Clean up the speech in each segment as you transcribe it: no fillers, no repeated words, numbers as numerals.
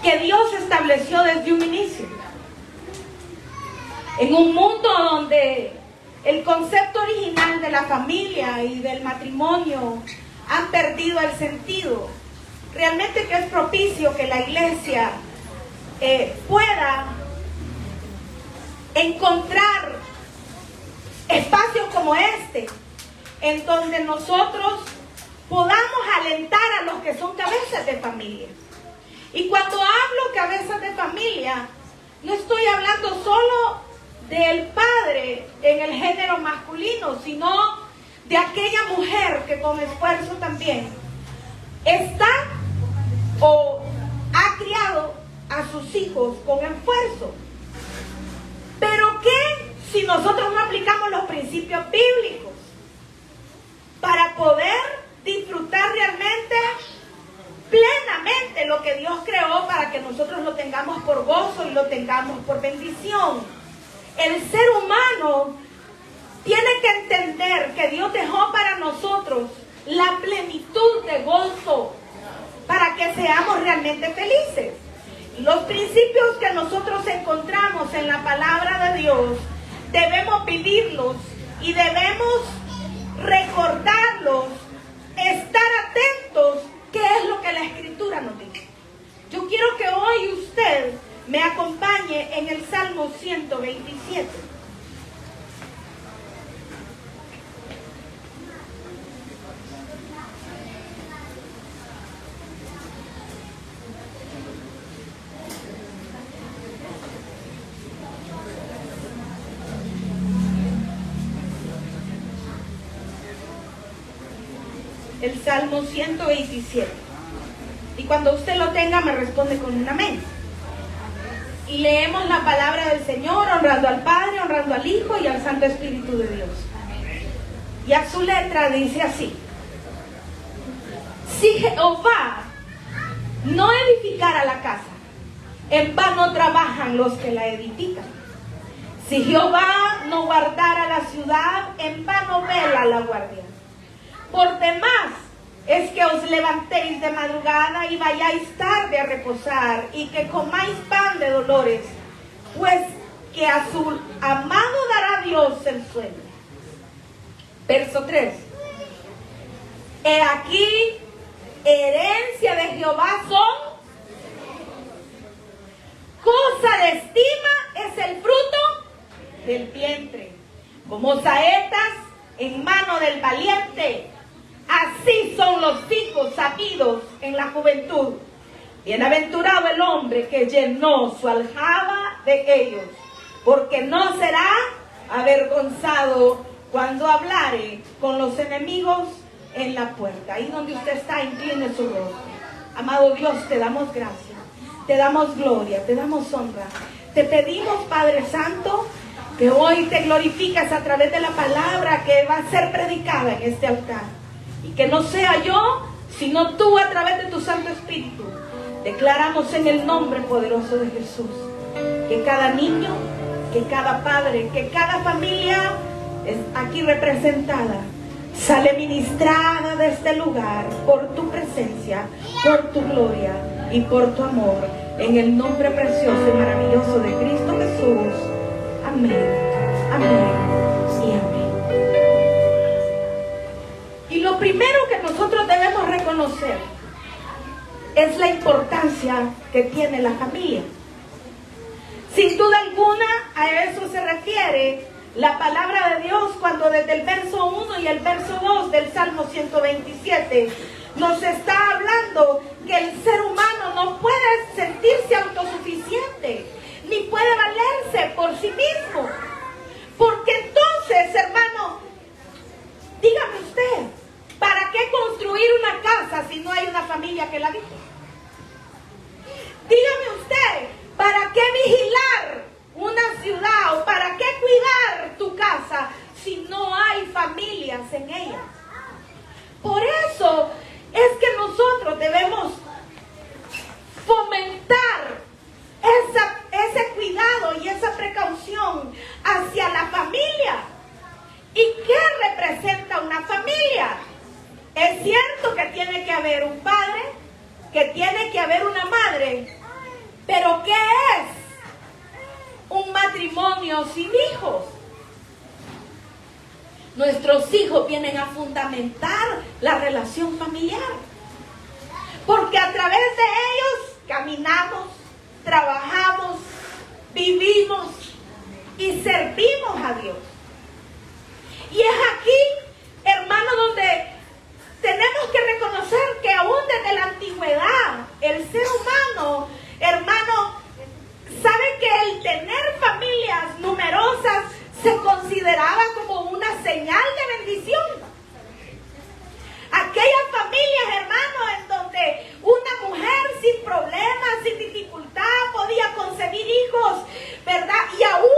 que Dios estableció desde un inicio. En un mundo donde el concepto original de la familia y del matrimonio han perdido el sentido, realmente que es propicio que la iglesia pueda encontrar espacios como este, en donde nosotros podamos alentar a los que son cabezas de familia. Y cuando hablo cabezas de familia, no estoy hablando solo del padre en el género masculino, sino de aquella mujer que con esfuerzo también está o ha criado a sus hijos con esfuerzo. Pero ¿qué si nosotros no aplicamos los principios bíblicos para poder disfrutar realmente plenamente lo que Dios creó para que nosotros lo tengamos por gozo y lo tengamos por bendición? El ser humano tiene que entender que Dios dejó para nosotros la plenitud de gozo para que seamos realmente felices. Los principios que nosotros encontramos en la palabra de Dios debemos vivirlos y debemos recordarlos, estar atentos qué es lo que la Escritura nos dice. Yo quiero que hoy usted me acompañe en el Salmo 127. El Salmo 127. Y cuando usted lo tenga, me responde con un amén. Y leemos la palabra del Señor, honrando al Padre, honrando al Hijo y al Santo Espíritu de Dios. Y a su letra dice así: si Jehová no edificara la casa, en vano trabajan los que la edifican. Si Jehová no guardara la ciudad, en vano vela la guardia. Por demás es que os levantéis de madrugada y vayáis tarde a reposar, y que comáis pan de dolores, pues que a su amado dará Dios el sueño. Verso 3. He aquí, herencia de Jehová son, cosa de estima es el fruto del vientre, como saetas en mano del valiente. Así son los hijos sabidos en la juventud. Bienaventurado el hombre que llenó su aljaba de ellos, porque no será avergonzado cuando hablare con los enemigos en la puerta. Ahí donde usted está, incline su rostro. Amado Dios, te damos gracias, te damos gloria, te damos honra. Te pedimos, Padre Santo, que hoy te glorificas a través de la palabra que va a ser predicada en este altar. Y que no sea yo, sino tú a través de tu Santo Espíritu. Declaramos en el nombre poderoso de Jesús que cada niño, que cada padre, que cada familia es aquí representada, sale ministrada de este lugar por tu presencia, por tu gloria y por tu amor. En el nombre precioso y maravilloso de Cristo Jesús. Amén, amén y amén. Y lo primero que nosotros debemos reconocer es la importancia que tiene la familia. Sin duda alguna, a eso se refiere la palabra de Dios cuando desde el verso 1 y el verso 2 del Salmo 127 nos está hablando que el ser humano no puede sentirse autosuficiente, ni puede valerse por sí mismo. Porque entonces, hermano, dígame usted, ¿para qué construir una casa si no hay una familia que la habite? Dígame usted, ¿para qué vigilar una ciudad o para qué cuidar tu casa si no hay familias en ella? Por eso es que nosotros debemos fomentar ese cuidado y esa precaución hacia la familia. ¿Y qué representa una familia? Es cierto que tiene que haber un padre, que tiene que haber una madre, Pero ¿qué es un matrimonio sin hijos? Nuestros hijos vienen a fundamentar la relación familiar. Porque a través de ellos caminamos, trabajamos, vivimos y servimos a Dios. Y es aquí, hermano, donde tenemos que reconocer que aún desde la antigüedad, el ser humano, hermano, sabe que el tener familias numerosas se consideraba como una señal de bendición. Aquellas familias, hermano, en donde una mujer sin problemas, sin dificultad, podía concebir hijos, ¿verdad? Y aún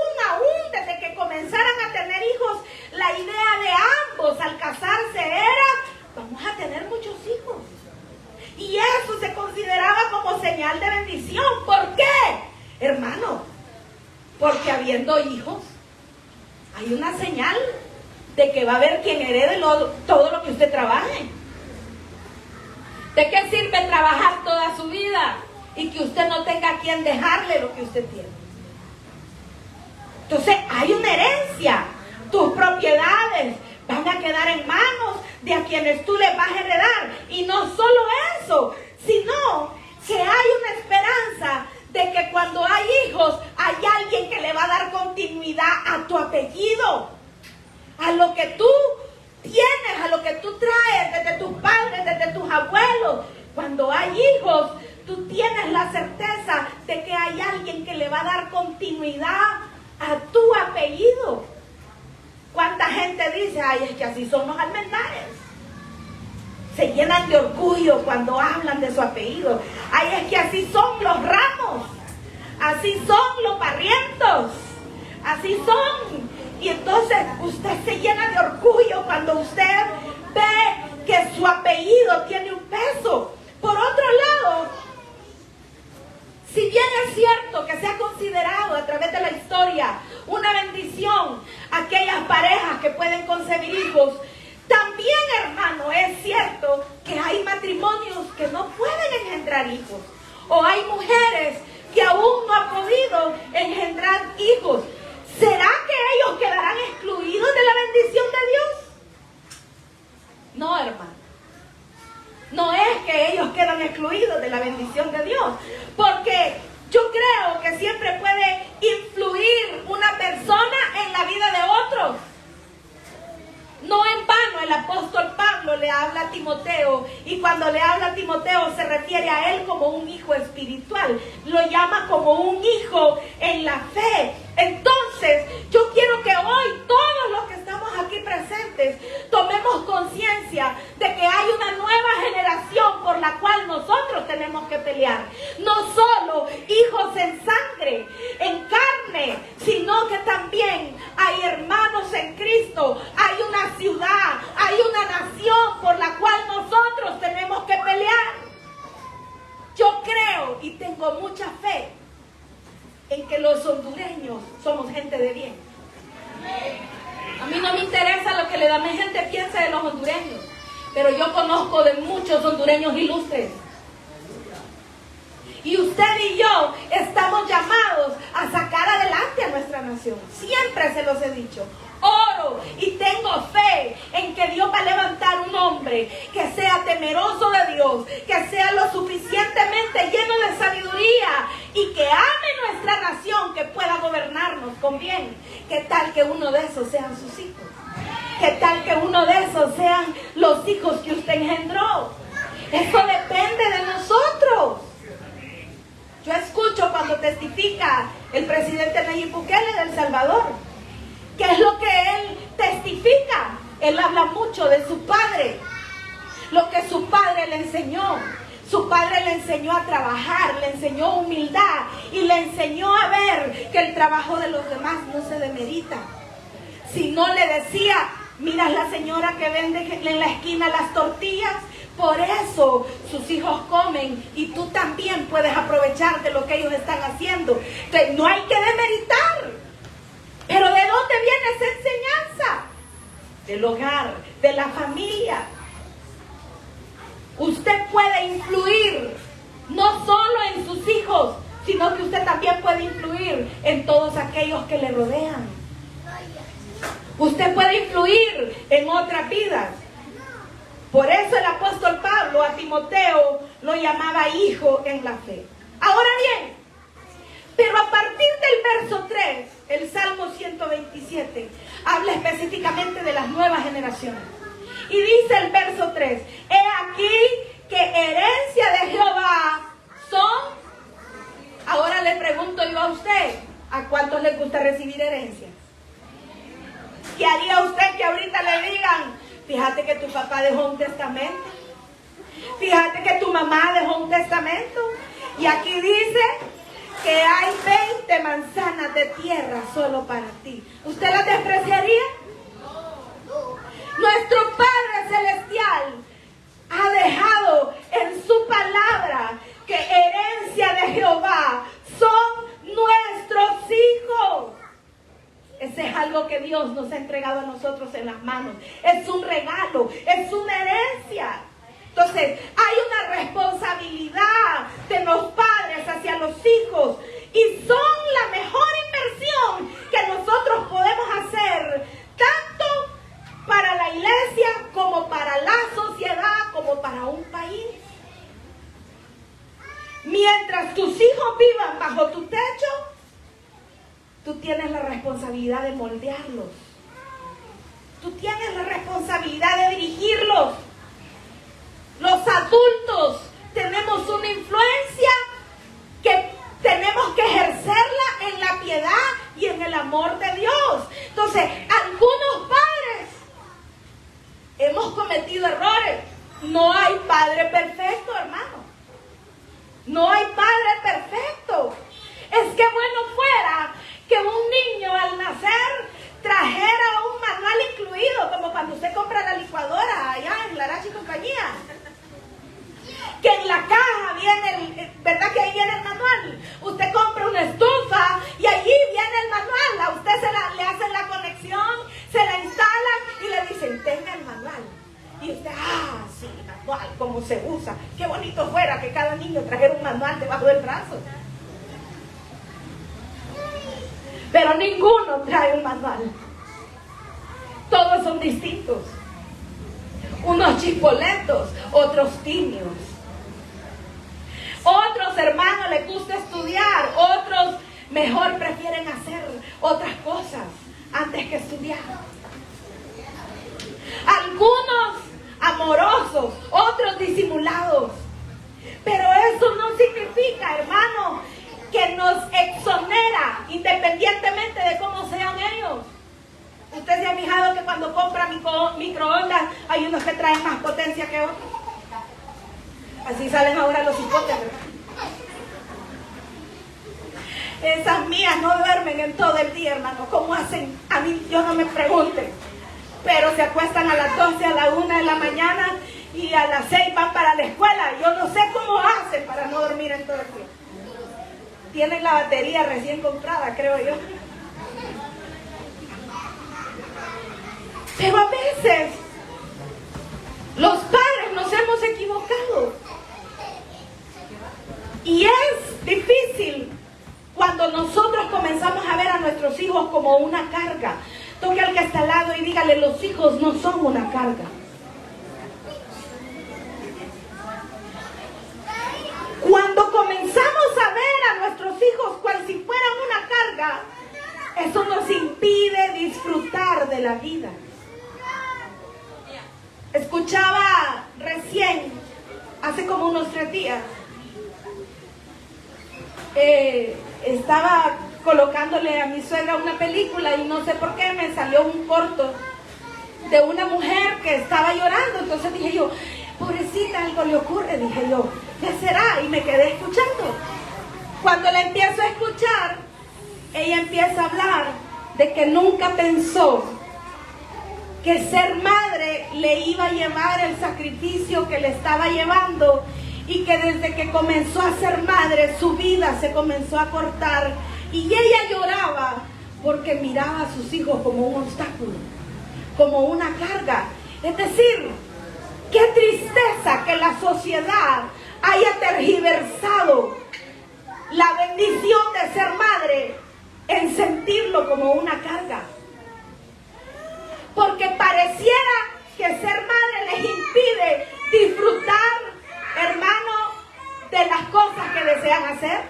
desde que comenzaran a tener hijos, la idea de ambos al casarse era: vamos a tener muchos hijos. Y eso se consideraba como señal de bendición. ¿Por qué, hermano? Porque habiendo hijos, hay una señal de que va a haber quien herede todo lo que usted trabaje. ¿De qué sirve trabajar toda su vida y que usted no tenga a quien dejarle lo que usted tiene? Entonces hay una herencia. Tus propiedades van a quedar en manos de a quienes tú les vas a heredar. Y no solo eso, sino que hay una esperanza de que cuando hay hijos, hay alguien que le va a dar continuidad a tu apellido, a lo que tú tienes, a lo que tú traes desde tus padres, desde tus abuelos. Cuando hay hijos, tú tienes la certeza de que hay alguien que le va a dar continuidad a tu apellido. ¿Cuánta gente dice: ay, es que así son los Almendares? Se llenan de orgullo cuando hablan de su apellido. Ay, es que así son los Ramos, así son los Barrientos, así son. Y entonces usted se llena de orgullo cuando usted ve que su apellido tiene un peso. Por otro lado, si bien es cierto que se ha considerado a través de la historia una bendición aquellas parejas que pueden concebir hijos, también, hermano, es cierto que hay matrimonios que no pueden engendrar hijos, o hay mujeres que aún no han podido engendrar hijos. ¿Será que ellos quedarán excluidos de la bendición de Dios? No, hermano. No es que ellos quedan excluidos de la bendición de Dios, porque yo creo que siempre puede influir una persona en la vida de otros. No en vano el apóstol Pablo le habla a Timoteo, y cuando le habla a Timoteo se refiere a él como un hijo espiritual, lo llama como un hijo en la fe. Entonces, yo quiero que hoy todos los que estamos aquí presentes tomemos conciencia de que hay una nueva generación por la cual nosotros tenemos que pelear. No solo hijos en sangre, en carne, sino que también hay hermanos en Cristo, hay una ciudad, hay una nación por la cual nosotros tenemos que pelear. Yo creo y tengo mucha fe en que los hondureños somos gente de bien. A mí no me interesa lo que la demás gente piense de los hondureños, pero yo conozco de muchos hondureños ilustres. Y usted y yo estamos llamados a sacar adelante a nuestra nación. Siempre se los he dicho. Oro y tengo fe en que Dios va a levantar un hombre que sea temeroso de Dios, que sea lo suficientemente lleno de sabiduría y que ame nuestra nación, que pueda gobernarnos con bien. ¿Qué tal que uno de esos sean sus hijos? ¿Qué tal que uno de esos sean los hijos que usted engendró? Eso depende de nosotros. Yo escucho cuando testifica el presidente Nayib Bukele de El Salvador. ¿Qué es lo que él testifica? Él habla mucho de su padre, lo que su padre le enseñó. Su padre le enseñó a trabajar, le enseñó humildad y le enseñó a ver que el trabajo de los demás no se demerita. Si no le decía: mira la señora que vende en la esquina las tortillas, por eso sus hijos comen y tú también puedes aprovechar de lo que ellos están haciendo. Entonces, no hay que demeritar. Pero ¿de dónde viene esa enseñanza? Del hogar, de la familia. Usted puede influir no solo en sus hijos, sino que usted también puede influir en todos aquellos que le rodean. Usted puede influir en otras vidas. Por eso el apóstol Pablo a Timoteo lo llamaba hijo en la fe. Ahora bien, pero a partir del verso 3, el Salmo 127 habla específicamente de las nuevas generaciones. Y dice el verso 3, he aquí que herencia de Jehová son. Ahora le pregunto yo a usted, ¿a cuántos les gusta recibir herencia? ¿Qué haría usted que ahorita le digan, fíjate que tu papá dejó un testamento? Fíjate que tu mamá dejó un testamento. Y aquí dice que hay 20 manzanas de tierra solo para ti. ¿Usted las despreciaría? Nuestro Padre Celestial ha dejado en su palabra que herencia de Jehová son nuestros hijos. Ese es algo que Dios nos ha entregado a nosotros en las manos. Es un regalo, es una herencia. Entonces, hay una responsabilidad de los padres hacia los hijos y son la mejor inversión que nosotros podemos hacer, tanto para la iglesia como para la sociedad, como para un país. Mientras tus hijos vivan bajo tu techo, tú tienes la responsabilidad de moldearlos. Tú tienes la responsabilidad de dirigirlos. Los adultos tenemos una influencia que tenemos que ejercerla en la piedad y en el amor de Dios. Entonces, algunos padres hemos cometido errores. No hay padre perfecto, hermano. No hay padre perfecto. Es que bueno fuera que un niño al nacer trajera un manual incluido, como cuando usted compra la licuadora allá en Larache y compañía. Que en la caja viene, ¿verdad que ahí viene el manual? Usted compra una estufa y allí viene el manual. A usted le hacen la conexión, se la instalan y le dicen, tenga el manual. Y usted, sí, manual, cómo se usa. Qué bonito fuera que cada niño trajera un manual debajo del brazo. Pero ninguno trae un manual. Todos son distintos. Unos chispoletos, otros tímidos. Otros hermanos les gusta estudiar, otros mejor prefieren hacer otras cosas antes que estudiar. Algunos amorosos, otros disimulados. Pero eso no significa, hermano, que nos exonera independientemente de cómo sean ellos. Usted se ha fijado que cuando compra microondas hay unos que traen más potencia que otros. Así salen ahora los hipotes. Esas mías no duermen en todo el día, hermano. ¿Cómo hacen? A mí, yo no me pregunten. Pero se acuestan a las 12, a la 1 de la mañana y a las 6 van para la escuela. Yo no sé cómo hacen para no dormir en todo el día. Tienen la batería recién comprada, creo yo. Pero a veces los padres nos hemos equivocado. Y es difícil cuando nosotros comenzamos a ver a nuestros hijos como una carga. Toque al que está al lado y dígale, los hijos no son una carga. Cuando comenzamos a ver a nuestros hijos cual si fueran una carga, eso nos impide disfrutar de la vida. Escuchaba recién, hace como unos 3 días, estaba colocándole a mi suegra una película y no sé por qué me salió un corto de una mujer que estaba llorando. Entonces dije yo, pobrecita, algo le ocurre, dije yo, ¿qué será? Y me quedé escuchando. Cuando la empiezo a escuchar, ella empieza a hablar de que nunca pensó que ser madre le iba a llevar el sacrificio que le estaba llevando, y que desde que comenzó a ser madre su vida se comenzó a cortar, y ella lloraba porque miraba a sus hijos como un obstáculo, como una carga. Es decir, qué tristeza que la sociedad haya tergiversado la bendición de ser madre en sentirlo como una carga. Porque pareciera que ser madre les impide disfrutar, hermano, de las cosas que desean hacer,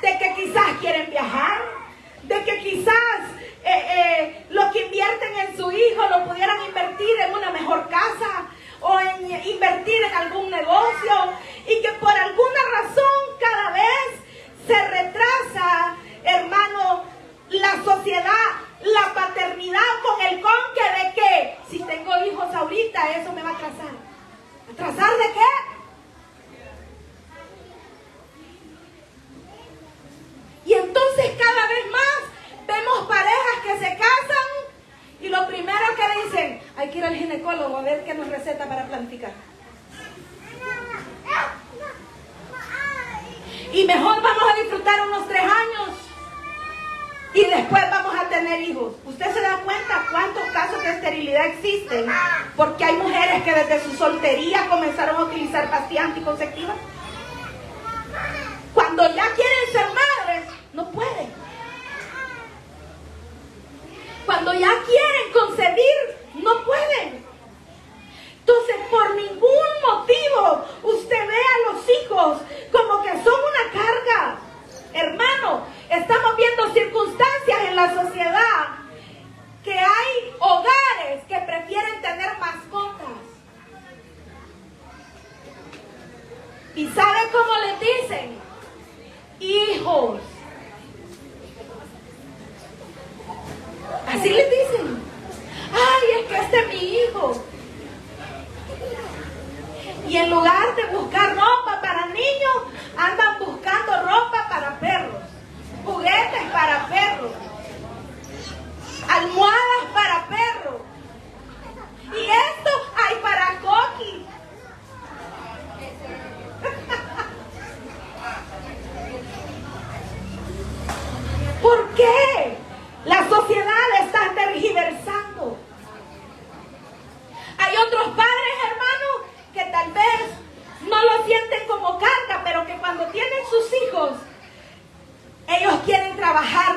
de que quizás quieren viajar, de que quizás lo que invierten en su hijo lo pudieran invertir en una mejor casa o en invertir en algún negocio, y que por alguna razón cada vez se retrasa, hermano, la sociedad, la paternidad, con el conque de que si tengo hijos ahorita eso me va a atrasar. ¿Atrasar de qué? Y entonces cada vez más vemos parejas que se casan y lo primero que dicen, hay que ir al ginecólogo a ver qué nos receta para planificar. Y mejor vamos a disfrutar unos 3 años y después vamos a tener hijos. ¿Usted se da cuenta cuántos casos de esterilidad existen? Porque hay mujeres que desde su soltería comenzaron a utilizar pastillas anticonceptivas. Cuando ya quieren ser madres, no pueden. Cuando ya quieren concebir, no pueden. Entonces, por ningún motivo usted ve a los hijos como que son una carga. Hermano, estamos viendo circunstancias en la sociedad que hay hogares que prefieren tener mascotas. ¿Y sabe cómo les dicen? Hijos. Así les dicen. Ay, es que este es mi hijo. Y en lugar de buscar ropa para niños, andan buscando ropa para perros, juguetes para perros, almohadas para perros. Y esto hay para Coqui. ¿Por qué? La sociedad está tergiversando. Hay otros padres, hermanos, que tal vez no lo sienten como carga, pero que cuando tienen sus hijos, ellos quieren trabajar,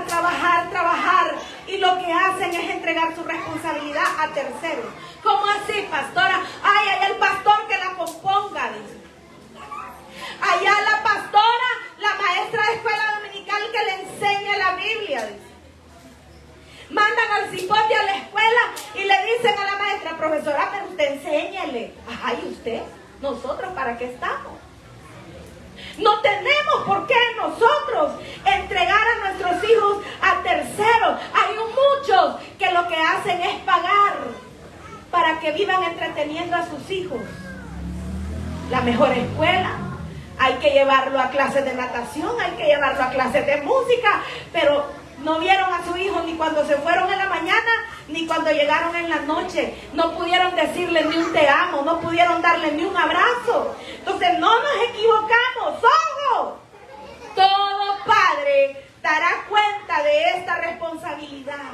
y lo que hacen es entregar su responsabilidad a terceros. ¿Cómo así, pastora? Ay, allá el pastor que la componga, dice. Allá la pastora, la maestra de escuela dominical que le enseña la Biblia, dice. Mandan al cipote a la escuela y le dicen a la maestra, profesora, pero usted enséñele. Ajá, ¿y usted? ¿Nosotros para qué estamos? No tenemos por qué nosotros entregar a nuestros hijos a terceros. Hay muchos que lo que hacen es pagar para que vivan entreteniendo a sus hijos. La mejor escuela, hay que llevarlo a clases de natación, hay que llevarlo a clases de música, pero no vieron a su hijo ni cuando se fueron en la mañana, ni cuando llegaron en la noche. No pudieron decirle ni un te amo, no pudieron darle ni un abrazo. Entonces no nos equivocamos, ¡ojo! Todo padre dará cuenta de esta responsabilidad.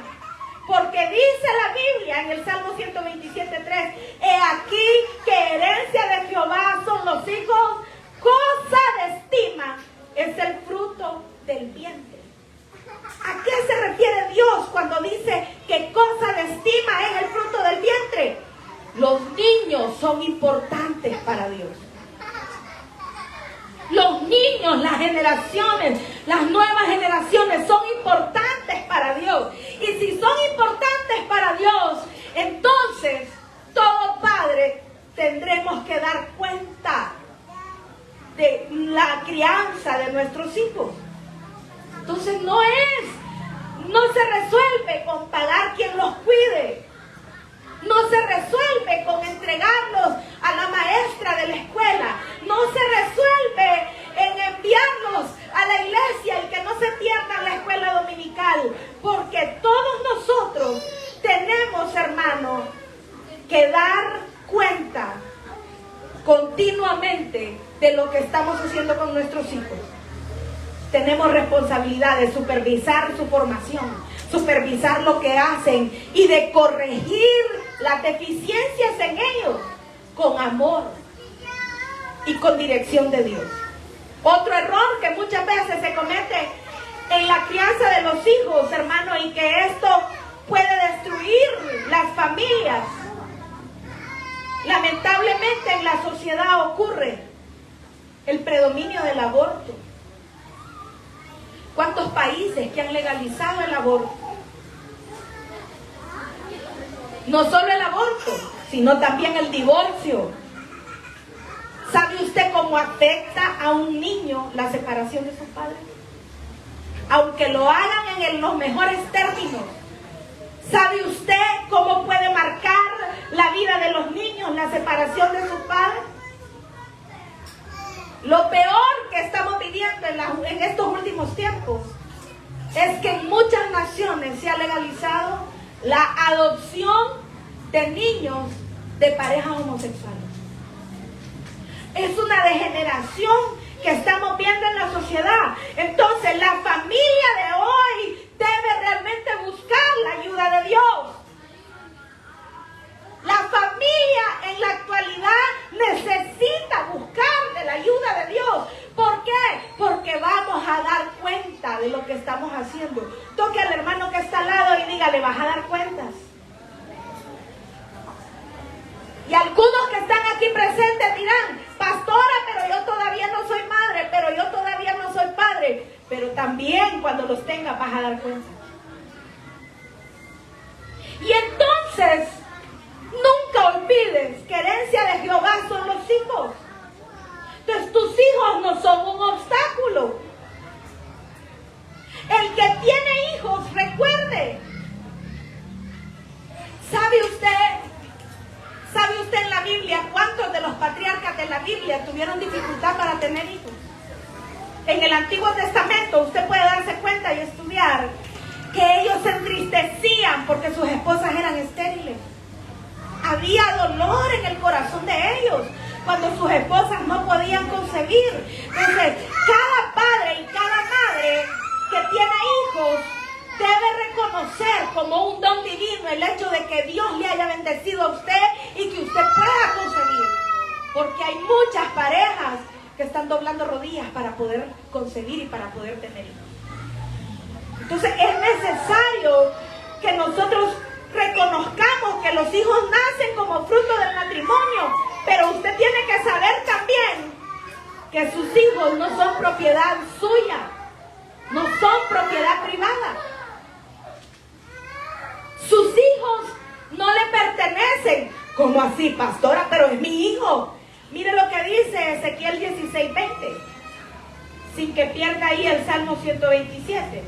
Porque dice la Biblia en el Salmo 127:3, he aquí que herencia de Jehová son los hijos, cosa de estima es el fruto del vientre. ¿A qué se refiere Dios cuando dice que cosa de estima es el fruto del vientre? Los niños son importantes para Dios. Los niños, las generaciones, las nuevas generaciones son importantes para Dios. Y si son importantes para Dios, entonces todo padre tendremos que dar cuenta de la crianza de nuestros hijos. Entonces no se resuelve con pagar quien los cuide. No se resuelve con entregarlos a la maestra de la escuela. No se resuelve en enviarlos a la iglesia y que no se pierdan la escuela dominical. Porque todos nosotros tenemos, hermanos, que dar cuenta continuamente de lo que estamos haciendo con nuestros hijos. Tenemos responsabilidad de supervisar su formación, supervisar lo que hacen y de corregir las deficiencias en ellos con amor y con dirección de Dios. Otro error que muchas veces se comete en la crianza de los hijos, hermano, y que esto puede destruir las familias. Lamentablemente en la sociedad ocurre el predominio del aborto. ¿Cuántos países que han legalizado el aborto? No solo el aborto, sino también el divorcio. ¿Sabe usted cómo afecta a un niño la separación de sus padres? Aunque lo hagan en los mejores términos. ¿Sabe usted cómo puede marcar la vida de los niños la separación de sus padres? Lo peor que estamos viviendo en estos últimos tiempos es que en muchas naciones se ha legalizado la adopción de niños de parejas homosexuales. Es una degeneración que estamos viendo en la sociedad. Entonces la familia de hoy debe realmente buscar la ayuda de Dios. La familia en la actualidad necesita buscar de la ayuda de Dios. ¿Por qué? Porque vamos a dar cuenta de lo que estamos haciendo. Toque al hermano que está al lado y dígale, vas a dar cuentas. Y algunos que están aquí presentes dirán, pastora, pero yo todavía no soy madre, pero yo todavía no soy padre. Pero también cuando los tengas vas a dar cuenta. Y entonces, nunca olvides que herencia de Jehová son los hijos. Entonces tus hijos no son un obstáculo. El que tiene hijos, recuerde. ¿Sabe usted en la Biblia cuántos de los patriarcas de la Biblia tuvieron dificultad para tener hijos? En el Antiguo Testamento usted puede darse cuenta y estudiar que ellos se entristecían porque sus esposas eran estériles. Había dolor en el corazón de ellos cuando sus esposas no podían concebir. Entonces, cada padre y cada madre que tiene hijos debe reconocer como un don divino el hecho de que Dios le haya bendecido a usted y que usted pueda concebir. Porque hay muchas parejas que están doblando rodillas para poder concebir y para poder tener hijos. Entonces es necesario que nosotros reconozcamos que los hijos nacen como fruto del matrimonio, pero usted tiene que saber también que sus hijos no son propiedad suya, no son propiedad privada. Sus hijos no le pertenecen. ¿Cómo así, pastora? Pero es mi hijo. Mire lo que dice Ezequiel 16:20, sin que pierda ahí el Salmo 127.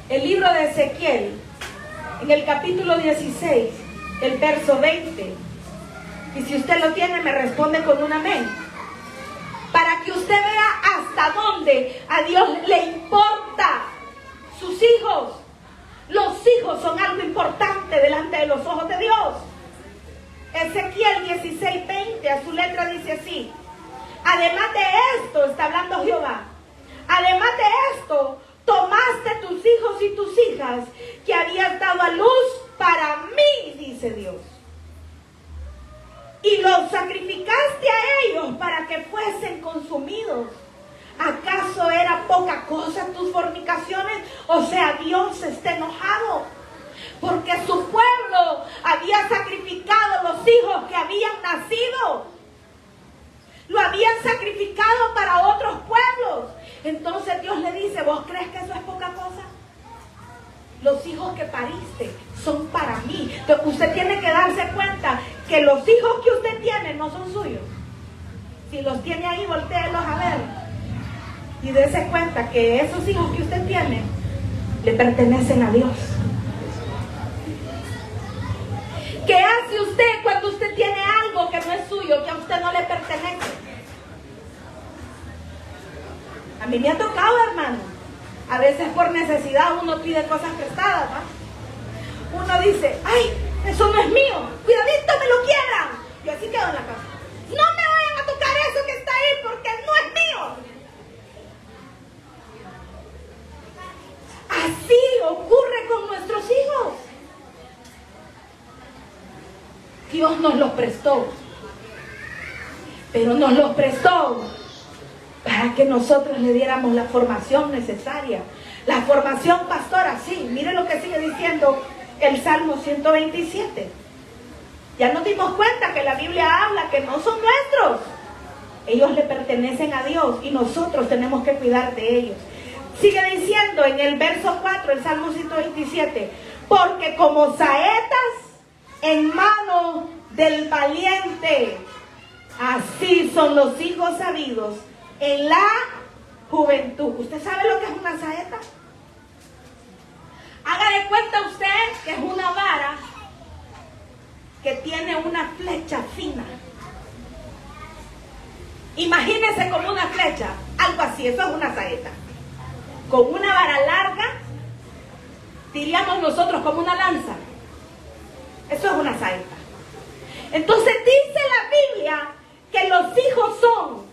El libro de Ezequiel, en el capítulo 16, el verso 20. Y si usted lo tiene, me responde con un amén. Para que usted vea hasta dónde a Dios le importa sus hijos. Los hijos son algo importante delante de los ojos de Dios. Ezequiel 16:20, a su letra dice así: además de esto, está hablando Jehová, además de esto, tomaste tus hijos y tus hijas que habías dado a luz para mí, dice Dios, y los sacrificaste a ellos para que fuesen consumidos. ¿Acaso era poca cosa tus fornicaciones? O sea, Dios está enojado porque su pueblo había sacrificado los hijos que habían nacido. Lo habían sacrificado para otros pueblos. Entonces Dios le dice, ¿vos crees que eso es poca cosa? Los hijos que pariste son para mí. Entonces usted tiene que darse cuenta que los hijos que usted tiene no son suyos. Si los tiene ahí, voltéelos a ver. Y dése cuenta que esos hijos que usted tiene le pertenecen a Dios. ¿Qué hace usted cuando usted tiene algo que no es suyo, que a usted no le pertenece? A mí me ha tocado, hermano. A veces por necesidad uno pide cosas prestadas, ¿no? Uno dice, ay, eso no es mío, cuidadito me lo quieran. Yo así quedo en la casa. No me vayan a tocar eso que está ahí porque no es mío. Así ocurre con nuestros hijos. Dios nos los prestó, pero nos los prestó para que nosotros le diéramos la formación necesaria. La formación pastora, sí. Mire lo que sigue diciendo el Salmo 127. Ya nos dimos cuenta que la Biblia habla que no son nuestros. Ellos le pertenecen a Dios y nosotros tenemos que cuidar de ellos. Sigue diciendo en el verso 4, el Salmo 127, porque como saetas en mano del valiente, así son los hijos sabidos en la juventud. ¿Usted sabe lo que es una saeta? Haga de cuenta usted que es una vara que tiene una flecha fina. Imagínese como una flecha, algo así, eso es una saeta. Con una vara larga, diríamos nosotros como una lanza. Eso es una saeta. Entonces dice la Biblia que los hijos son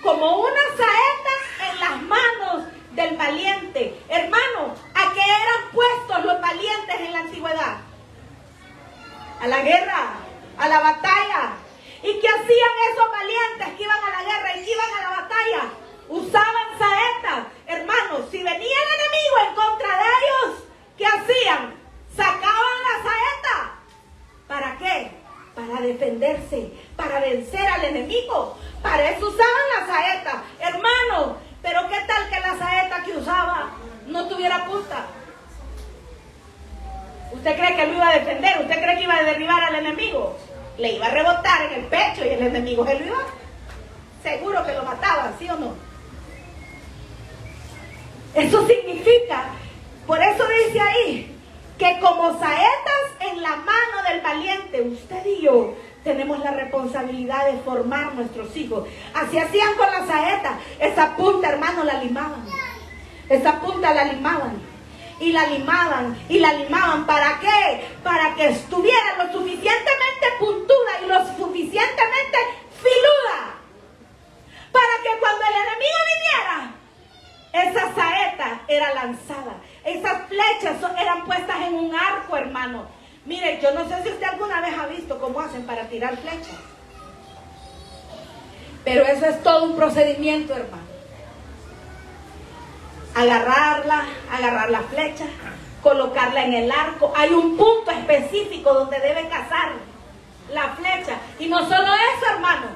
como una saeta en las manos del valiente. Hermano, ¿a qué eran puestos los valientes en la antigüedad? A la guerra, a la batalla. ¿Y qué hacían esos valientes que iban a la guerra y que iban a la batalla? Usaban saetas. Hermanos, si venía el enemigo en contra de ellos, ¿qué hacían? Sacaban la saeta. ¿Para qué? Para defenderse, para vencer al enemigo. Para eso usaban la saeta. Hermano, pero ¿qué tal que la saeta que usaba no tuviera punta? ¿Usted cree que lo iba a defender? ¿Usted cree que iba a derribar al enemigo? Le iba a rebotar en el pecho y el enemigo se lo iba. Seguro que lo mataba, ¿sí o no? Eso significa, por eso dice ahí, que como saetas en la mano del valiente, usted y yo tenemos la responsabilidad de formar nuestros hijos. Así hacían con la saeta. Esa punta, hermano, la limaban. Esa punta la limaban. Y la limaban, y la limaban. ¿Para qué? Para que estuviera lo suficientemente puntuda y lo suficientemente filuda. Para que cuando el enemigo viniera, esa saeta era lanzada. Esas flechas eran puestas en un arco, hermano. Mire, yo no sé si usted alguna vez ha visto cómo hacen para tirar flechas. Pero eso es todo un procedimiento, hermano. Agarrar la flecha, colocarla en el arco. Hay un punto específico donde debe cazar la flecha. Y no solo eso, hermano.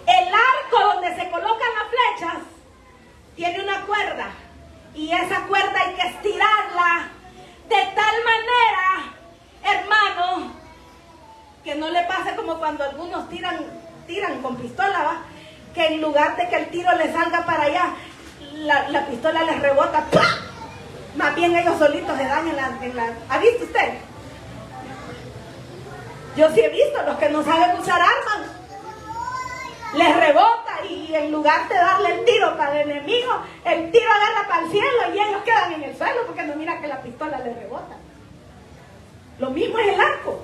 El arco donde se colocan las flechas tiene una cuerda. Y esa cuerda hay que estirarla de tal manera, hermano, que no le pase como cuando algunos tiran con pistola, ¿va? Que en lugar de que el tiro le salga para allá, la pistola les rebota, ¡pah! Más bien ellos solitos se dan en la... ¿Ha visto usted? Yo sí he visto, los que no saben usar armas, les rebota y en lugar de darle el tiro para el enemigo, el tiro agarra para el cielo y ellos quedan en el suelo porque no mira que la pistola les rebota. Lo mismo es el arco.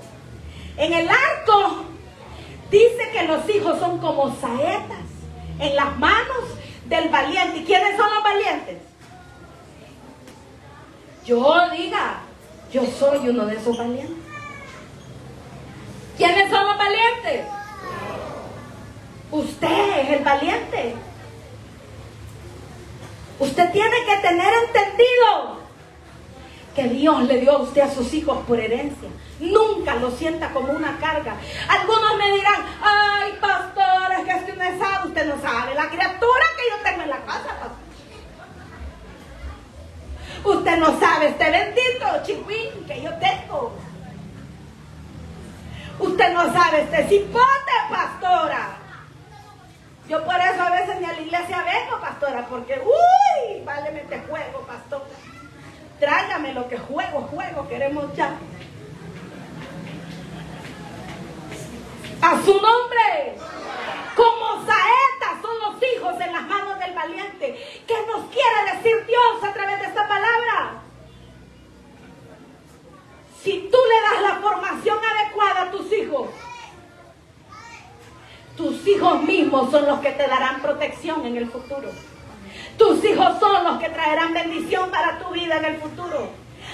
En el arco dice que los hijos son como saetas en las manos del valiente. ¿Y quiénes son los valientes? Yo soy uno de esos valientes. ¿Quiénes son los valientes? Usted es el valiente. Usted tiene que tener entendido que Dios le dio a usted a sus hijos por herencia. Nunca lo sienta como una carga. Algunos me dirán, ay, pastor, es que usted no sabe la criatura que yo tengo en la casa, pastor. Usted no sabe este bendito chihuín que yo tengo. Usted no sabe este cipote, pastora. Yo por eso a veces ni a la iglesia vengo, pastora, porque, uy, váleme este juego, pastora. Tráigame lo que juego, queremos ya. A su nombre. Como saetas son los hijos en las manos del valiente. ¿Qué nos quiere decir Dios a través de esta palabra? Si tú le das la formación adecuada a tus hijos mismos son los que te darán protección en el futuro. Tus hijos son los que traerán bendición para tu vida en el futuro.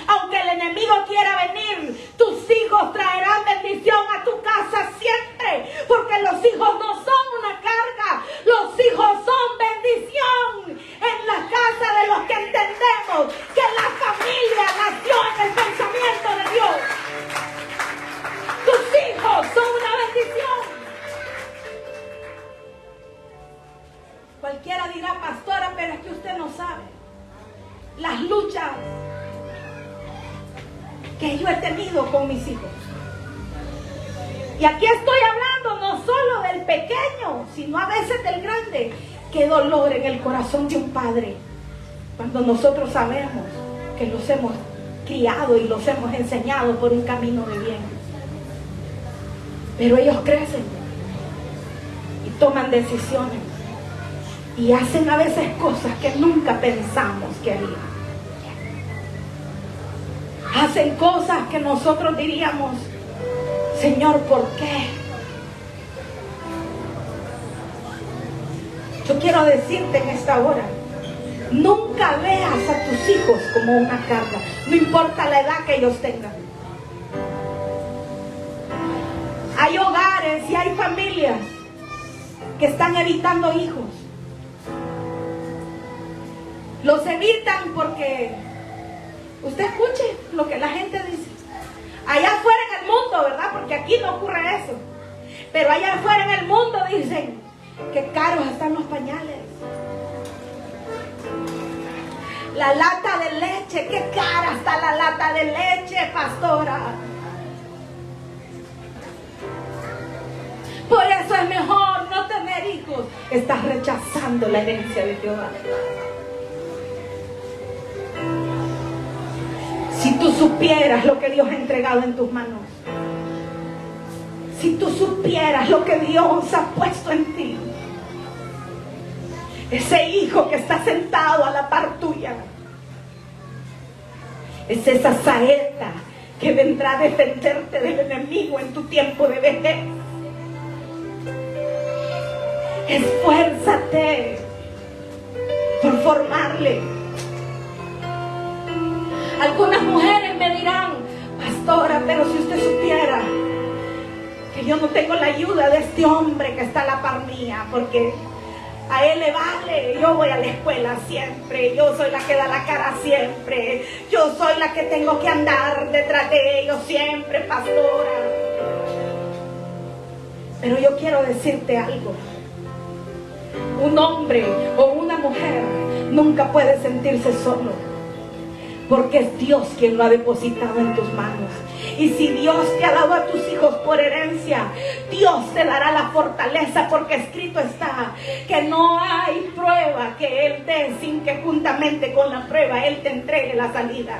Aunque el enemigo quiera venir, tus hijos traerán bendición a tu casa siempre. Porque los hijos no son una carga, los hijos son bendición. En la casa de los que entendemos que la familia nació en el pensamiento de Dios. Tus hijos son una bendición. Cualquiera dirá, pastora, pero es que usted no sabe las luchas que yo he tenido con mis hijos. Y aquí estoy hablando no solo del pequeño, sino a veces del grande. Qué dolor en el corazón de un padre cuando nosotros sabemos que los hemos criado y los hemos enseñado por un camino de bien. Pero ellos crecen y toman decisiones y hacen a veces cosas que nunca pensamos que harían. Hacen cosas que nosotros diríamos, Señor, ¿por qué? Yo quiero decirte en esta hora, nunca veas a tus hijos como una carga, no importa la edad que ellos tengan. Hay hogares y hay familias que están evitando hijos. Los evitan porque usted escuche lo que la gente dice. Allá afuera en el mundo, ¿verdad? Porque aquí no ocurre eso. Pero allá afuera en el mundo dicen que caros están los pañales. La lata de leche, qué cara está la lata de leche, pastora. Por eso es mejor no tener hijos. Estás rechazando la herencia de Jehová. Si tú supieras lo que Dios ha entregado en tus manos, si tú supieras lo que Dios ha puesto en ti, ese hijo que está sentado a la par tuya, es esa saeta que vendrá a defenderte del enemigo en tu tiempo de vejez. Esfuérzate por formarle. Algunas mujeres me dirán, pastora, pero si usted supiera que yo no tengo la ayuda de este hombre que está a la par mía, porque a él le vale, yo voy a la escuela siempre, yo soy la que da la cara siempre, yo soy la que tengo que andar detrás de ellos siempre, pastora. Pero yo quiero decirte algo. Un hombre o una mujer nunca puede sentirse solo, porque es Dios quien lo ha depositado en tus manos. Y si Dios te ha dado a tus hijos por herencia, Dios te dará la fortaleza, porque escrito está que no hay prueba que Él dé sin que juntamente con la prueba Él te entregue la salida.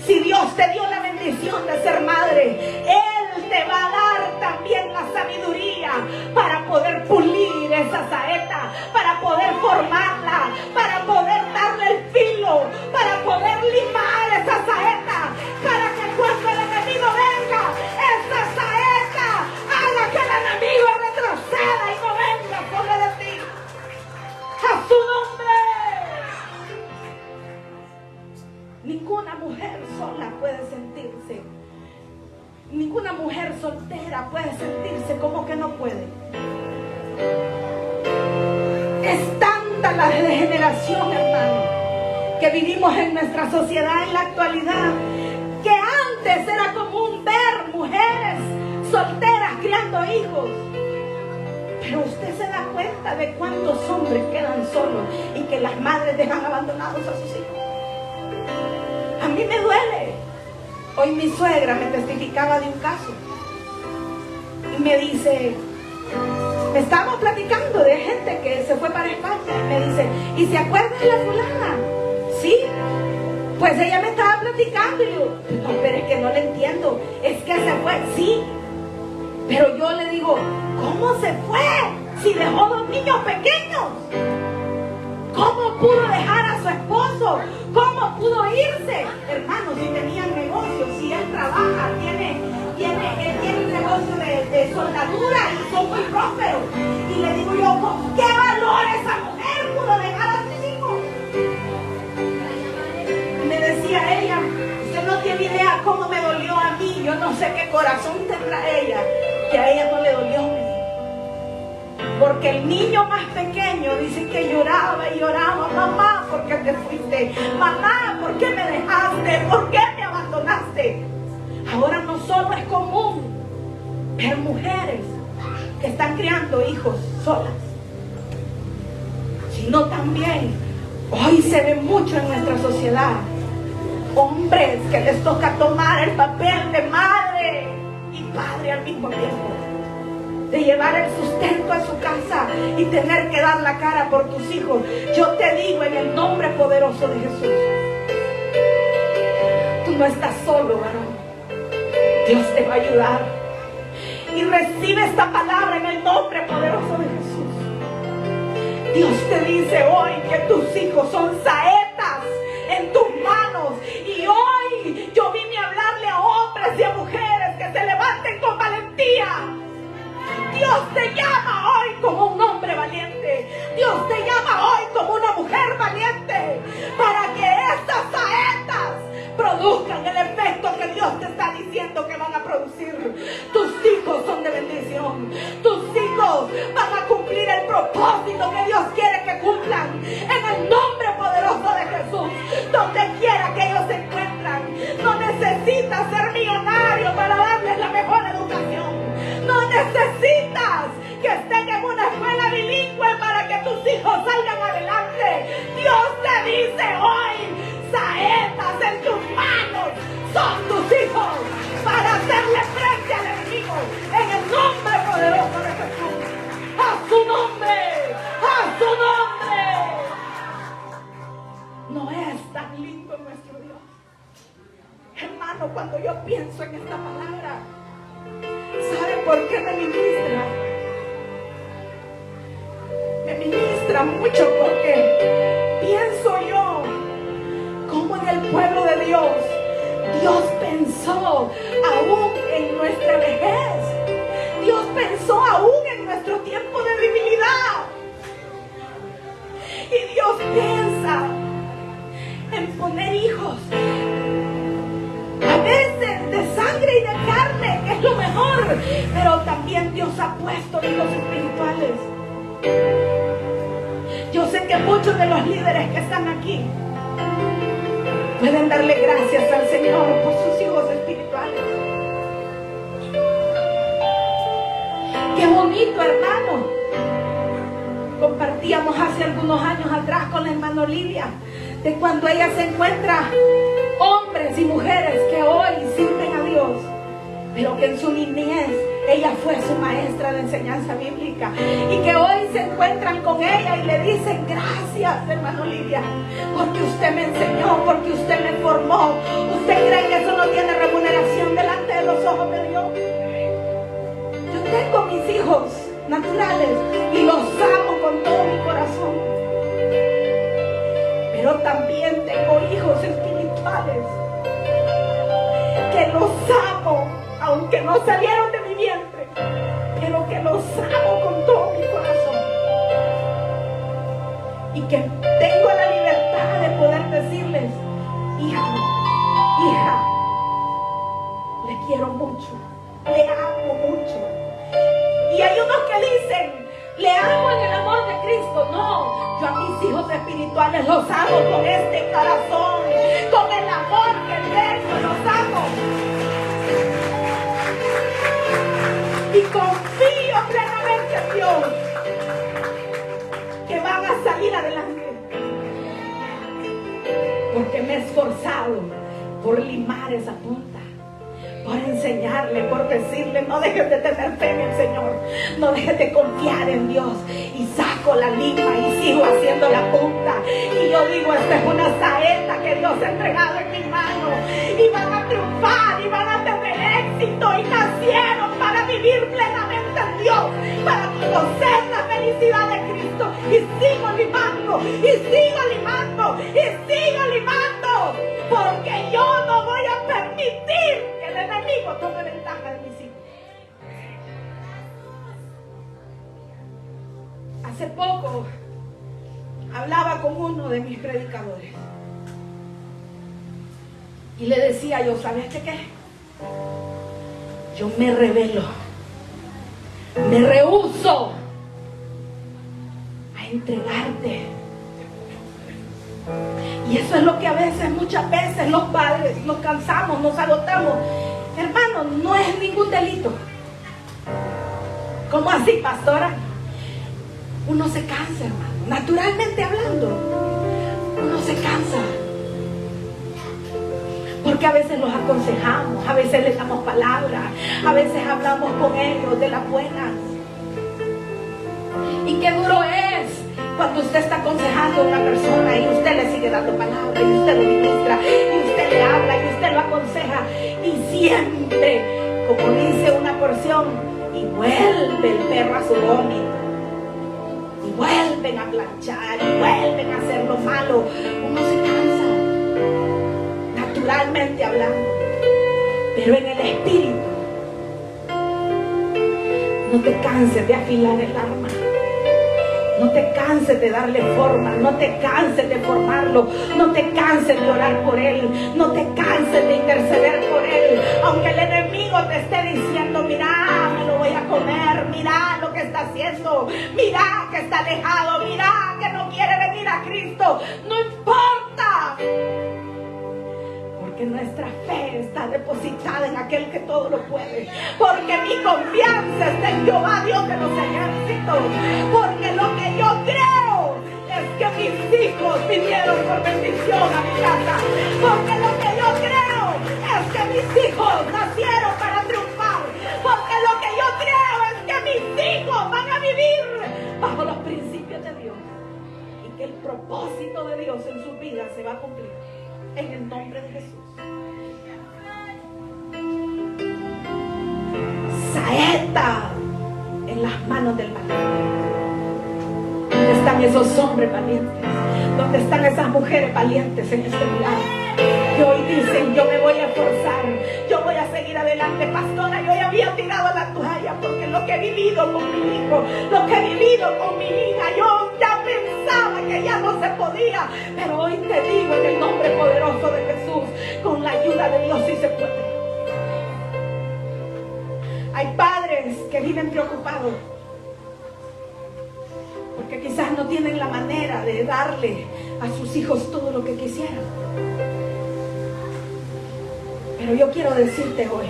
Si Dios te dio la bendición de ser madre, Él te va a dar también la sabiduría para poder pulir esa saeta, para poder formarla, para poder darle el filo, para poder limar esa saeta, para que cuando el enemigo venga, esa saeta haga que el enemigo retroceda y no venga sobre de ti. A su nombre. Ninguna mujer sola puede sentirse, ninguna mujer soltera puede sentirse como que no puede. Es tanta la degeneración, hermano, que vivimos en nuestra sociedad en la actualidad, que antes era común ver mujeres solteras criando hijos. Pero usted se da cuenta de cuántos hombres quedan solos y que las madres dejan abandonados a sus hijos. A mí me duele. Hoy mi suegra me testificaba de un caso y me dice, estábamos platicando de gente que se fue para España, y me dice, ¿y se acuerda de la fulana? Sí, pues ella me estaba platicando y yo, no, pero es que no le entiendo, es que se fue, sí, pero yo le digo, ¿cómo se fue? Si dejó 2 niños pequeños. ¿Cómo pudo dejar a su esposo? ¿Cómo pudo irse? Hermanos, si tenían negocios, si él trabaja, él tiene un negocio de soldadura y son muy prósperos. Y le digo yo, ¿con qué valor esa mujer pudo dejar a sus hijos? Y me decía ella, corazón tendrá ella que a ella no le dolió. Porque el niño más pequeño dice que lloraba y lloraba: mamá, ¿por qué te fuiste? Mamá, ¿por qué me dejaste? ¿Por qué me abandonaste? Ahora no solo es común ver mujeres que están criando hijos solas, sino también hoy se ve mucho en nuestra sociedad hombres que les toca tomar el papel de madre y padre al mismo tiempo, de llevar el sustento a su casa y tener que dar la cara por tus hijos. Yo te digo en el nombre poderoso de Jesús, tú no estás solo, varón. Dios te va a ayudar. Y recibe esta palabra en el nombre poderoso de Jesús. Dios te dice hoy que tus hijos son saetas en tus manos. Y hoy yo vine a hablarle a hombres y a mujeres que se levanten con valentía. Dios te llama hoy como un hombre valiente. Dios te llama hoy como una mujer valiente, para que estas saetas produzcan el efecto que Dios te está diciendo que van a producir. Tus hijos son de bendición. Tus hijos van a cumplir el propósito que Dios quiere que cumplan. En el nombre poderoso de Jesús, donde quiera que ellos se encuentran, no necesitas ser millonario para darles la mejor educación. No necesitas que estén en una escuela bilingüe para que tus hijos salgan adelante. Dios te dice hoy: saetas en tus manos son tus hijos para hacerle frente al enemigo. En el nombre poderoso de Jesús. ¡A su nombre! ¡A su nombre! No es tan lindo nuestro Dios. Hermano, cuando yo pienso en esta palabra, ¿sabe por qué me ministra? Me ministra mucho porque pienso yo cómo en el pueblo de Dios, Dios pensó aún en nuestra vejez. Dios pensó aún en nuestro tiempo de debilidad. Y Dios piensa en poner hijos, a veces de sangre y de carne, que es lo mejor, pero también Dios ha puesto hijos espirituales. Yo sé que muchos de los líderes que están aquí pueden darle gracias al Señor por sus hijos espirituales. Qué bonito, hermano. Compartíamos hace algunos años atrás con la hermana Lidia de cuando ella se encuentra hombres y mujeres que hoy sirven a Dios, pero que en su niñez ella fue su maestra de enseñanza bíblica, y que hoy se encuentran con ella y le dicen: gracias, hermano Lidia, porque usted me enseñó, porque usted me formó. ¿Usted cree que eso no tiene remuneración delante de los ojos de Dios? Yo tengo mis hijos naturales y los amo con todo mi corazón, pero también tengo hijos espirituales que los amo, aunque no salieron de mi vientre, pero que los amo con todo mi corazón, y que tengo la libertad de poder decirles: hijo, hija, le quiero mucho, le amo mucho. Y hay unos que dicen: le amo en el amor de Cristo. No, yo a mis hijos espirituales los amo con este corazón, con el amor que tengo, los amo. Y confío plenamente en Dios que van a salir adelante, porque me he esforzado por limar esa punta, por enseñarle, por decirle: no dejes de tener fe en el Señor, no dejes de confiar en Dios. Y saco la lima y sigo haciendo la punta, y yo digo: esta es una saeta que Dios ha entregado en mi mano, y van a triunfar y van a tener éxito, y nacieron para vivir plenamente en Dios, para conocer la felicidad de Cristo. Y sigo limando, y sigo limando, y sigo limando, porque yo no voy a permitir que el enemigo tome ventaja de mis hijos. Hace poco hablaba con uno de mis predicadores y le decía yo: ¿sabes qué? yo me rebelo, me rehúso a entregarte. Y eso es lo que a veces, muchas veces los padres nos cansamos, nos agotamos. Hermano, no es ningún delito. ¿Cómo así, pastora? Uno se cansa, hermano, naturalmente hablando, uno se cansa. Porque a veces los aconsejamos, a veces les damos palabras, a veces hablamos con ellos de las buenas. Y qué duro es cuando usted está aconsejando a una persona y usted le sigue dando palabras, y usted lo ministra, y usted le habla, y usted lo aconseja, y siempre, como dice una porción, y vuelve el perro a su vómito, y vuelven a planchar, y vuelven a hacer lo malo. Uno se cansa, naturalmente hablando, pero en el espíritu no te canses de afilar el arma, no te canses de darle forma, no te canses de formarlo, no te canses de orar por él, no te canses de interceder por él, aunque el enemigo te esté diciendo: mira, me lo voy a comer, mira lo que está haciendo, mira que está alejado, mira que no quiere venir a Cristo. No importa, porque nuestra fe está depositada en aquel que todo lo puede, porque mi confianza está en Jehová, Dios de los ejércitos, porque lo que yo creo es que mis hijos vinieron por bendición a mi casa, porque lo que yo creo es que mis hijos nacieron para triunfar, porque lo que yo creo es que mis hijos van a vivir bajo los principios de Dios, y que el propósito de Dios en sus vidas se va a cumplir en el nombre de Jesús. Saeta en las manos del valiente. ¿Dónde están esos hombres valientes? ¿Dónde están esas mujeres valientes en este lugar? Que hoy dicen: yo me voy a esforzar, yo voy a seguir adelante. Pastora, yo ya había tirado la toalla, porque lo que he vivido con mi hijo, lo que he vivido con mi hija, yo ya pensaba que ya no se podía, pero hoy te digo en el nombre poderoso de Jesús, con la ayuda de Dios sí se puede. Hay padres que viven preocupados porque quizás no tienen la manera de darle a sus hijos todo lo que quisieran. Pero yo quiero decirte hoy,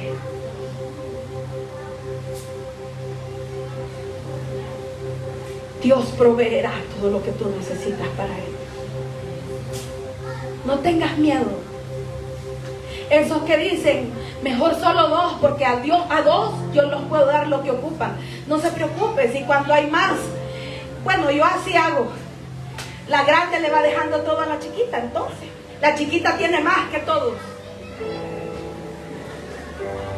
Dios proveerá todo lo que tú necesitas para Él. No tengas miedo. Esos que dicen: mejor solo dos, porque a dos yo los puedo dar lo que ocupan. No se preocupe, si cuando hay más, bueno, yo así hago. La grande le va dejando todo a la chiquita, entonces la chiquita tiene más que todos.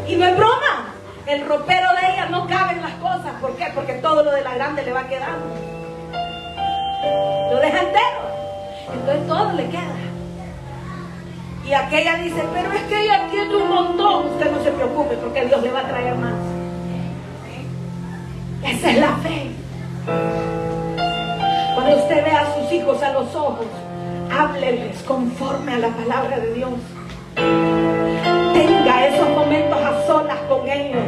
Y no es broma, el ropero de ella no cabe en las cosas. ¿Por qué? Porque todo lo de la grande le va quedando. Lo deja entero, entonces todo le queda. Y aquella dice: pero es que ella tiene un montón. Usted no se preocupe, porque Dios le va a traer más. Esa es la fe. Cuando usted ve a sus hijos a los ojos, hábleles conforme a la palabra de Dios. Tenga esos momentos a solas con ellos.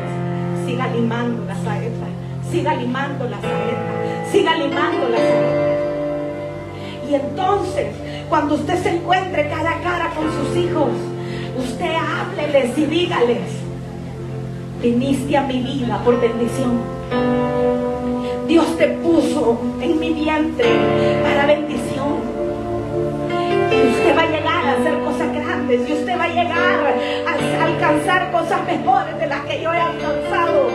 Siga limando la saeta, siga limando la saeta, siga limando la saeta. Y entonces, cuando usted se encuentre cara a cara con sus hijos, usted hábleles y dígales: viniste a mi vida por bendición. Dios te puso en mi vientre para bendición. Y usted va a llegar a hacer cosas grandes, y usted va a llegar a alcanzar cosas mejores de las que yo he alcanzado.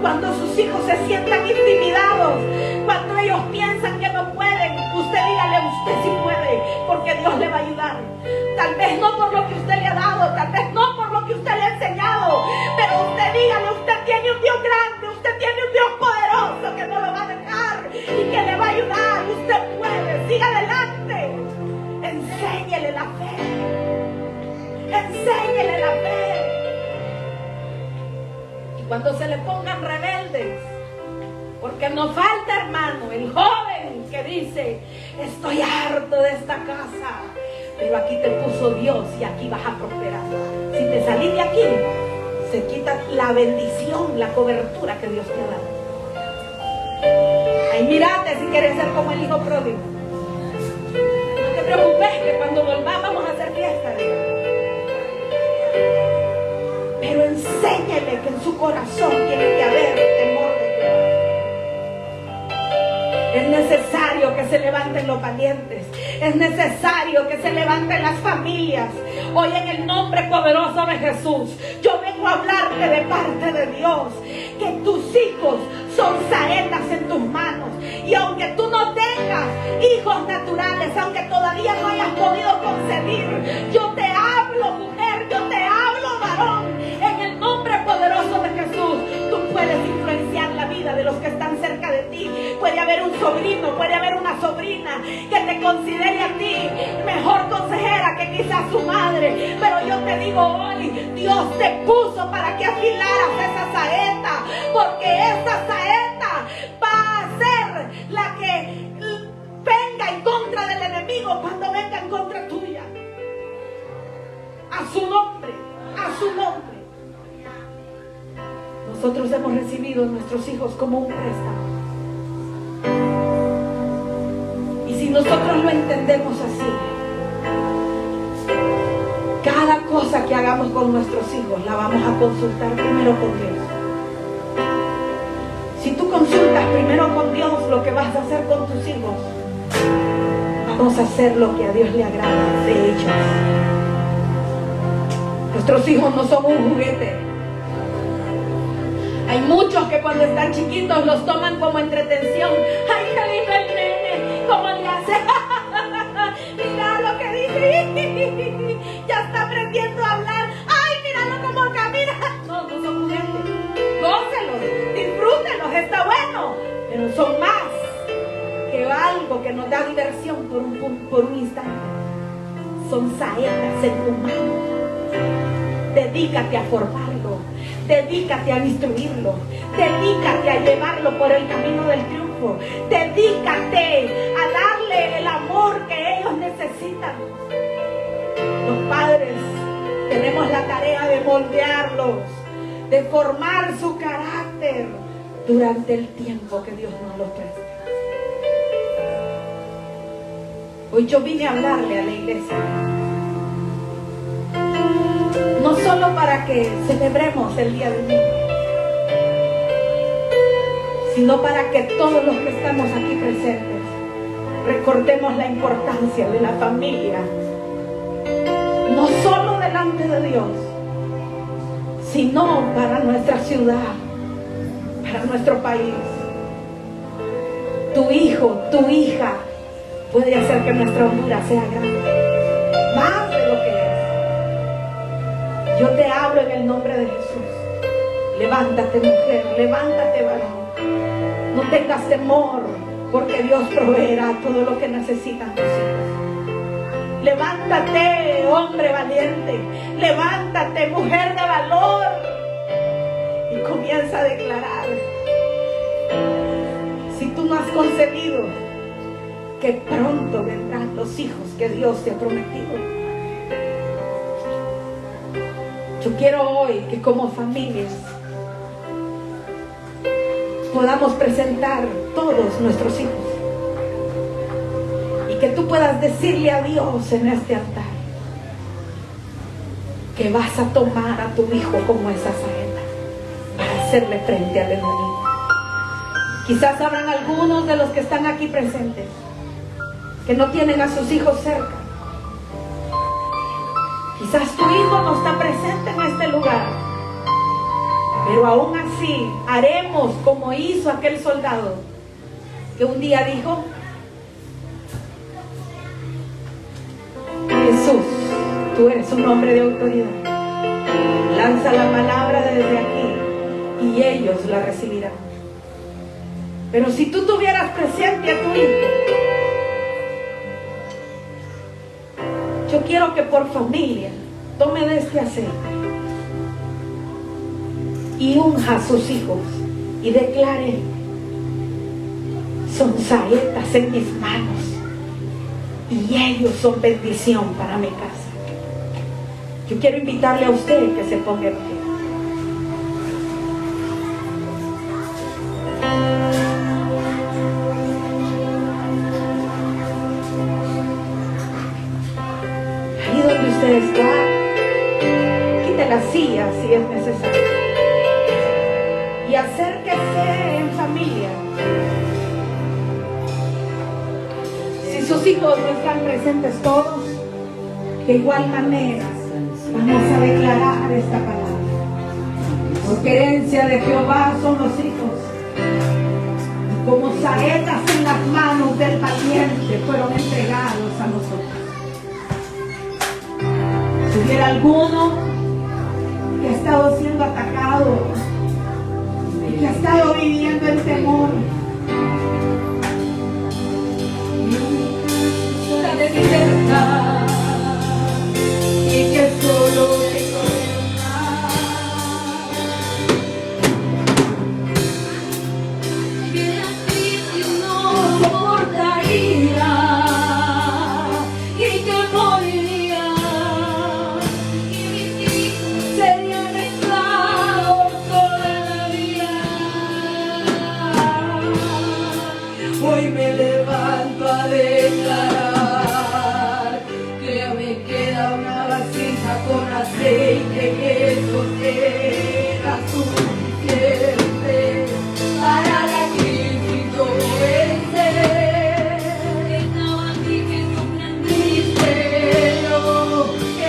Cuando sus hijos se sientan intimidados, cuando ellos piensan que no pueden, usted dígale: usted sí puede, porque Dios le va a ayudar. Tal vez no por lo que usted le ha dado, tal vez no por lo que usted le ha enseñado, pero usted dígale: usted tiene un Dios grande, usted tiene un Dios poderoso que no lo va a dejar y que le va a ayudar. Usted puede, siga adelante. Enséñele la fe, enséñele la fe. Cuando se le pongan rebeldes, porque nos falta, hermano, el joven que dice: estoy harto de esta casa, pero aquí te puso Dios y aquí vas a prosperar. Si te salís de aquí, se quita la bendición, la cobertura que Dios te ha dado. Ay, mírate si quieres ser como el hijo pródigo. No te preocupes que cuando volvamos vamos a hacer fiesta, diga. Pero enséñele que en su corazón tiene que haber temor de Jehová. Es necesario que se levanten los valientes. Es necesario que se levanten las familias. Hoy en el nombre poderoso de Jesús, yo vengo a hablarte de parte de Dios, que tus hijos son saetas en tus manos. Y aunque tú no tengas hijos naturales, aunque todavía no hayas podido concebir, yo te hablo, mujer, yo te hablo, varón, en el nombre poderoso de Jesús. Tú puedes influenciar la vida de los que están cerca de ti. Puede haber un sobrino, puede haber una sobrina que te considere a ti mejor consejera que quizás su madre. Pero yo te digo hoy, Dios te puso para que afilaras esa saeta, porque esa saeta va a ser la que venga en contra del enemigo cuando venga en contra tuya. A su nombre, a su nombre. Nosotros hemos recibido a nuestros hijos como un préstamo. Y si nosotros lo entendemos así, cada cosa que hagamos con nuestros hijos la vamos a consultar primero con Dios. Si tú consultas primero con Dios lo que vas a hacer con tus hijos, vamos a hacer lo que a Dios le agrada de ellos. Nuestros hijos no son un juguete. Hay muchos que cuando están chiquitos los toman como entretención. ¡Ay, qué lindo el nene! ¿Cómo le hace? Mira lo que dice. Ya está aprendiendo a hablar. ¡Ay, míralo cómo camina! No, no son juguetes. Gócelos, disfrútenlos, está bueno. Pero son más que algo que nos da diversión por un instante. Son saetas en tu mano. Dedícate a formarlo. Dedícate a instruirlo. Dedícate a llevarlo por el camino del triunfo. Dedícate a darle el amor que ellos necesitan. Los padres tenemos la tarea de moldearlos, de formar su carácter durante el tiempo que Dios nos lo presta. Hoy yo vine a hablarle a la iglesia, no solo para que celebremos el Día del Niño, sino para que todos los que estamos aquí presentes recordemos la importancia de la familia, no solo delante de Dios, sino para nuestra ciudad, para nuestro país. Tu hijo, tu hija puede hacer que nuestra Honduras sea grande, más de lo que es. Yo te hablo en el nombre de Jesús. Levántate, mujer, levántate, varón. No tengas temor, porque Dios proveerá todo lo que necesitan tus hijos. Levántate, hombre valiente. Levántate, mujer de valor. Y comienza a declarar. Si tú no has concebido, que pronto vendrán los hijos que Dios te ha prometido. Yo quiero hoy que como familias podamos presentar todos nuestros hijos y que tú puedas decirle a Dios en este altar que vas a tomar a tu hijo como esa saeta para hacerle frente al enemigo. Quizás habrán algunos de los que están aquí presentes que no tienen a sus hijos cerca. Quizás tu hijo no está presente en este lugar, pero aún así haremos como hizo aquel soldado que un día dijo: Jesús, tú eres un hombre de autoridad, lanza la palabra desde aquí y ellos la recibirán. Pero si tú tuvieras presente a tu hijo, yo quiero que por familia tome de este aceite y unja a sus hijos y declare: son saetas en mis manos y ellos son bendición para mi casa. Yo quiero invitarle a usted que se ponga en pie. donde usted está, quite la silla si es necesario y acérquese en familia. Si sus hijos no están presentes todos, de igual manera vamos a declarar esta palabra. Porque herencia de Jehová son los hijos, y como saetas en las manos del valiente fueron entregados a nosotros. Si hubiera alguno que ha estado siendo atacado y que ha estado viviendo en temor, de libertad, y que solo tengo que la crisis no soportaría y que moriría y mis hijos serían esclavos toda la vida. Hoy me levanto a declarar con aceite, que eso será suficiente para la crisis yo venceré. Estaba aquí que no me misterio,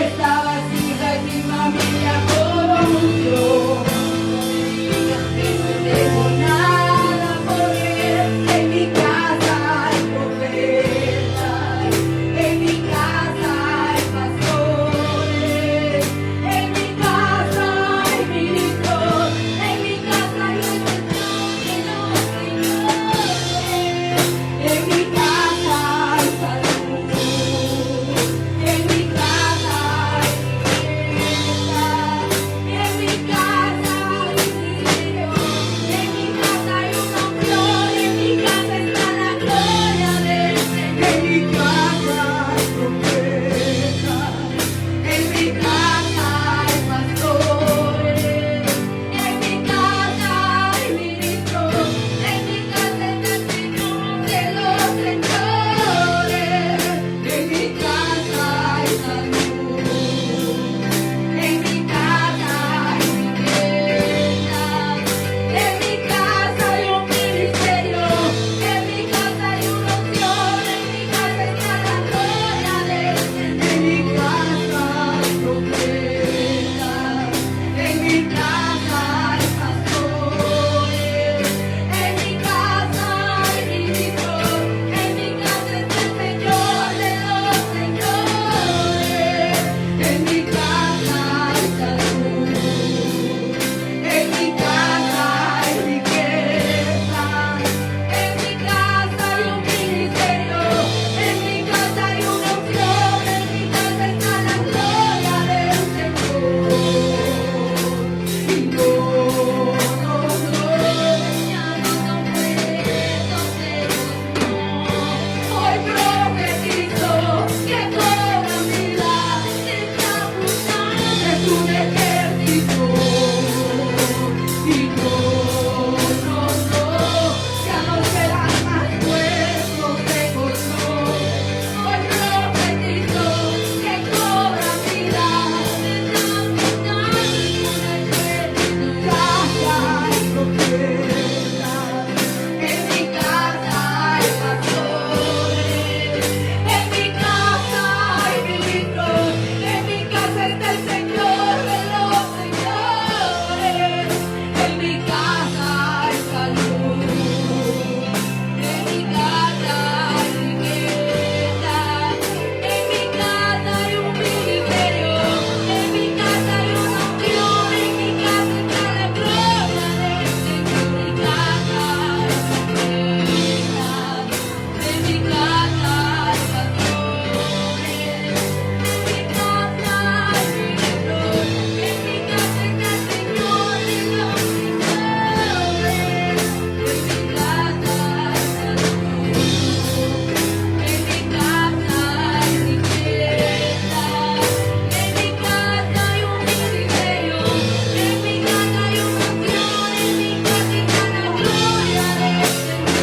estaba así que mi familia corrompió. Que no tengo nada por ver, en mi casa hay profetas, en mi casa hay pastores. En mi casa hay ministros, en mi casa hay un Señor que no señores. En mi casa hay salud, en mi casa hay riqueza, en mi casa hay dinero, en mi casa hay una unción, en mi casa está la gloria del Señor. En mi casa hay profeta, en mi casa hay pastores, en mi casa hay ministros, en mi casa está el Señor de los señores. En mi casa hay salud, en mi casa hay riqueza, en mi casa hay un ministerio, en mi casa hay una unción, en mi casa está la gloria del Señor. En mi casa hay profetas, en mi casa hay pastores, en mi casa hay ministros, en mi casa está el Señor de los señores. En mi casa hay salud, en mi casa hay riqueza, en mi casa hay un ministerio, en mi casa hay una unción, en mi casa está la gloria del Señor. Y no, señales son presos de Dios. Hoy profetizo que cobran vida, esta brutal es un ejército. Y ya no serán más puestos de control. Hoy profetizo que cobran vida, esta brutal es un ejército. Casa hay profetas, en mi casa hay pastores, en mi casa hay ministros, en mi casa está el Señor de los señores. En mi casa hay salud, en mi casa hay riqueza, en mi casa hay un ministerio, en mi casa hay una unción, en mi casa está la gloria del Señor. En mi casa hay riqueza, en mi casa hay pastores, en mi casa hay ministros, en mi casa está el Señor de los señores. En mi casa hay salud, en mi casa hay riqueza, en mi casa hay un ministerio, en mi casa hay una unción, en mi casa está la gloria del Señor.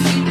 Y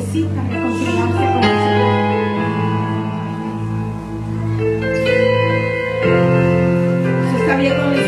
necesita reconciliarse con el Señor. Si está bien con el